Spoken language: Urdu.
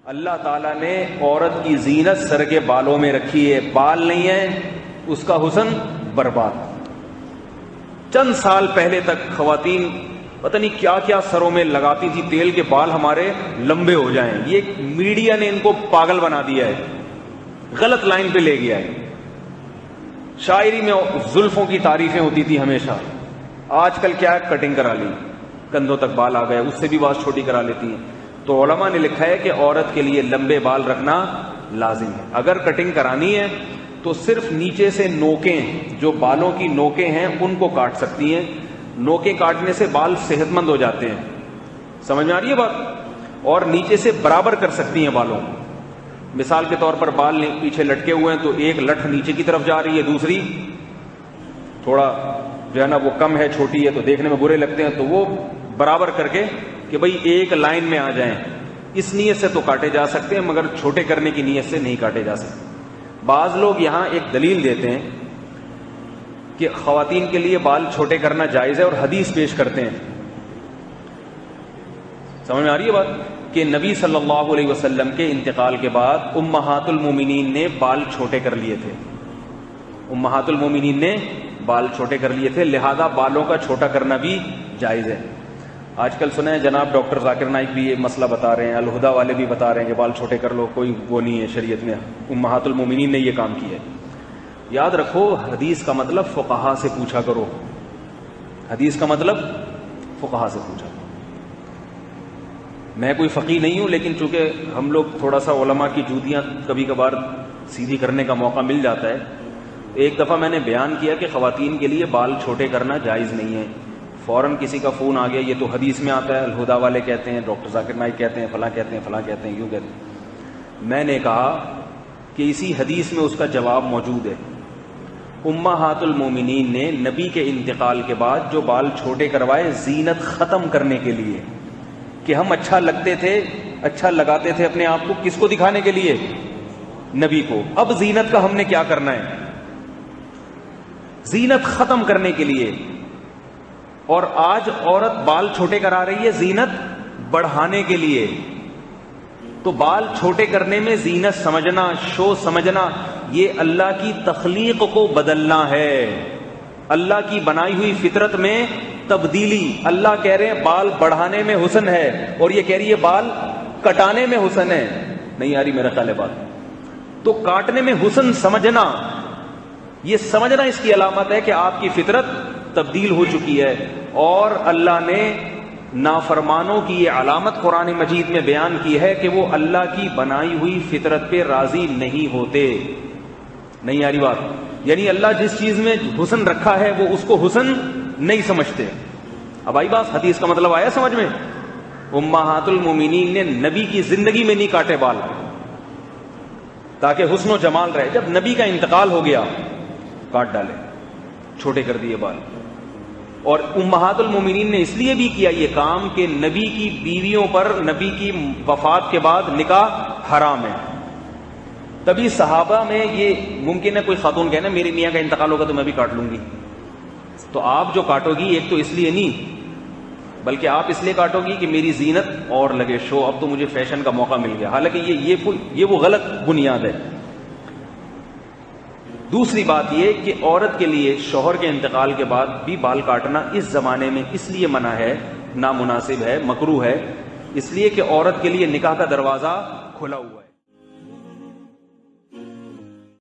اللہ تعالیٰ نے عورت کی زینت سر کے بالوں میں رکھی ہے، بال نہیں ہے اس کا حسن برباد۔ چند سال پہلے تک خواتین پتہ نہیں کیا کیا سروں میں لگاتی تھی تیل کے بال ہمارے لمبے ہو جائیں، یہ میڈیا نے ان کو پاگل بنا دیا ہے، غلط لائن پہ لے گیا ہے۔ شاعری میں زلفوں کی تعریفیں ہوتی تھی ہمیشہ، آج کل کیا ہے، کٹنگ کرا لی، کندھوں تک بال آ گئے، اس سے بھی بات چھوٹی کرا لیتی ہیں۔ تو علماء نے لکھا ہے کہ عورت کے لیے لمبے بال رکھنا لازم ہے۔ اگر کٹنگ کرانی ہے تو صرف نیچے سے نوکیں، جو بالوں کی نوکیں ہیں ان کو کاٹ سکتی ہیں، نوکیں کاٹنے سے بال صحت مند ہو جاتے ہیں، سمجھ میں آ رہی ہے بات، اور نیچے سے برابر کر سکتی ہیں بالوں۔ مثال کے طور پر بال پیچھے لٹکے ہوئے ہیں تو ایک لٹھ نیچے کی طرف جا رہی ہے، دوسری تھوڑا جو ہے نا وہ کم ہے، چھوٹی ہے تو دیکھنے میں برے لگتے ہیں، تو وہ برابر کر کے کہ بھئی ایک لائن میں آ جائیں، اس نیت سے تو کاٹے جا سکتے ہیں، مگر چھوٹے کرنے کی نیت سے نہیں کاٹے جا سکتے۔ بعض لوگ یہاں ایک دلیل دیتے ہیں کہ خواتین کے لیے بال چھوٹے کرنا جائز ہے اور حدیث پیش کرتے ہیں، سمجھ میں آ رہی ہے بات، کہ نبی صلی اللہ علیہ وسلم کے انتقال کے بعد امہات المومنین نے بال چھوٹے کر لیے تھے، امہات المومنین نے بال چھوٹے کر لیے تھے، لہذا بالوں کا چھوٹا کرنا بھی جائز ہے۔ آج کل سنا ہے جناب ڈاکٹر ذاکر نائک بھی یہ مسئلہ بتا رہے ہیں، الہدا والے بھی بتا رہے ہیں کہ بال چھوٹے کر لو، کوئی وہ نہیں ہے شریعت میں، امہات المومنین نے یہ کام کیا ہے۔ یاد رکھو حدیث کا مطلب فقہا سے پوچھا کرو، حدیث کا مطلب فقہا سے پوچھا کرو۔ میں کوئی فقیہ نہیں ہوں، لیکن چونکہ ہم لوگ تھوڑا سا علماء کی جوتیاں کبھی کبھار سیدھی کرنے کا موقع مل جاتا ہے۔ ایک دفعہ میں نے بیان کیا کہ خواتین کے لیے بال چھوٹے کرنا جائز نہیں ہے، فوراً کسی کا فون آ گیا، یہ تو حدیث میں آتا ہے، الہدا والے کہتے ہیں، ڈاکٹر ذاکر نائک کہتے ہیں، فلاں کہتے ہیں، فلاں کہتے ہیں، یوں کہتے ہیں۔ میں نے کہا کہ اسی حدیث میں اس کا جواب موجود ہے۔ امہات المومنین نے نبی کے انتقال کے بعد جو بال چھوٹے کروائے زینت ختم کرنے کے لیے، کہ ہم اچھا لگتے تھے، اچھا لگاتے تھے اپنے آپ کو، کس کو دکھانے کے لیے؟ نبی کو۔ اب زینت کا ہم نے کیا کرنا ہے؟ زینت ختم کرنے کے لیے۔ اور آج عورت بال چھوٹے کرا رہی ہے زینت بڑھانے کے لیے۔ تو بال چھوٹے کرنے میں زینت سمجھنا، شو سمجھنا، یہ اللہ کی تخلیق کو بدلنا ہے، اللہ کی بنائی ہوئی فطرت میں تبدیلی۔ اللہ کہہ رہے ہیں بال بڑھانے میں حسن ہے، اور یہ کہہ رہی ہے بال کٹانے میں حسن ہے۔ نہیں آ رہی میرا خیال ہے بات؟ تو کاٹنے میں حسن سمجھنا، یہ سمجھنا اس کی علامت ہے کہ آپ کی فطرت تبدیل ہو چکی ہے، اور اللہ نے نافرمانوں کی یہ علامت قرآن مجید میں بیان کی ہے کہ وہ اللہ کی بنائی ہوئی فطرت پہ راضی نہیں ہوتے۔ نہیں آ رہی بات؟ یعنی اللہ جس چیز میں حسن رکھا ہے وہ اس کو حسن نہیں سمجھتے۔ اب آئی بات، حدیث کا مطلب آیا سمجھ میں؟ امہات المومنین نے نبی کی زندگی میں نہیں کاٹے بال تاکہ حسن و جمال رہے، جب نبی کا انتقال ہو گیا کاٹ ڈالے، چھوٹے کر دیے بال۔ اور امہات المومنین نے اس لیے بھی کیا یہ کام کہ نبی کی بیویوں پر نبی کی وفات کے بعد نکاح حرام ہے۔ تبھی صحابہ میں یہ ممکن ہے کوئی خاتون کہنا میرے میاں کا انتقال ہوگا تو میں بھی کاٹ لوں گی، تو آپ جو کاٹو گی ایک تو اس لیے نہیں، بلکہ آپ اس لیے کاٹو گی کہ میری زینت اور لگے، شو، اب تو مجھے فیشن کا موقع مل گیا، حالانکہ یہ وہ غلط بنیاد ہے۔ دوسری بات یہ کہ عورت کے لیے شوہر کے انتقال کے بعد بھی بال کاٹنا اس زمانے میں اس لیے منع ہے، نامناسب ہے، مکروہ ہے، اس لیے کہ عورت کے لیے نکاح کا دروازہ کھلا ہوا ہے۔